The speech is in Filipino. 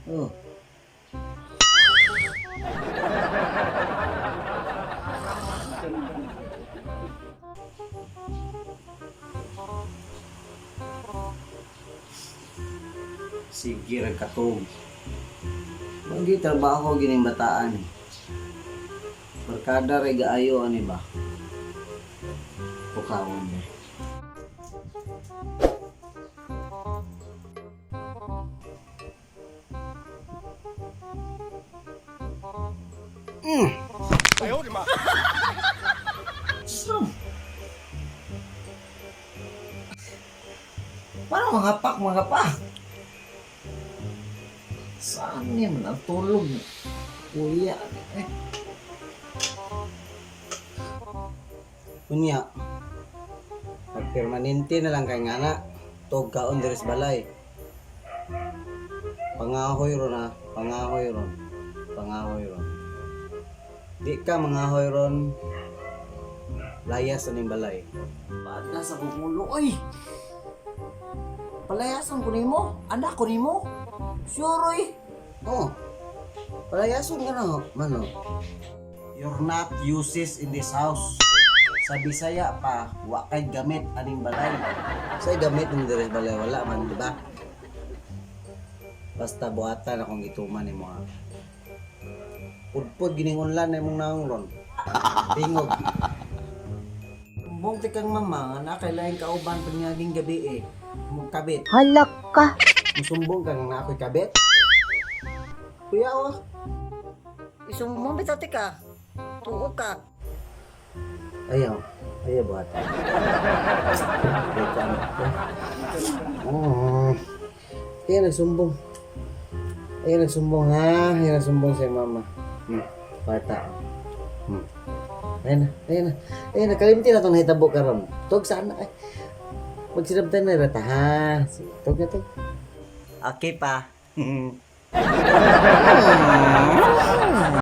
Oh. Sige ra katong. Bagi trabaho gining bataan eh. Barkada ray gaayo ani ba? Pukawon mo. Paano mga pa? Saan niya man ang tulog? Kuya. Unya. Permanente na lang kay ngana. Tog kaon deres balay. Pangahoy ron ha. Pangahoy ron. Di ka mangahoy ron. Layas sa ning balay. Ba't nasa kumulo? Oy! Palayasan ko nimo? Anak ko nimo? Sure eh. Oh. Palayasan ka na, mano. You're not uses in this house. Sa Bisaya pa, wa kay gamit aning balay. Say gamit ng dire balay wala man, di ba? Basta buhatan akong gituman nimo ha. Pudpud giningonlan na imong naong ron. Tingog. Bong tikang mama nga na kailangan kauban panyaging gabi eh. Mong kabit. Halak ka. Musumbong ka nga ako'y kabit? Kuya oh. Isumbong bitaw ka. Tuo ka. Ayaw. Ayaw buhatan. Oh. Ayan nagsumbong. Ayan nagsumbong ha. Ayan nagsumbong sa mama. Bata. Ayan na. Nakalimti na itong nahitabo ka ron. Tog saan na ay. Magsinabtan na rata ha. Tog na tog. Okay pa.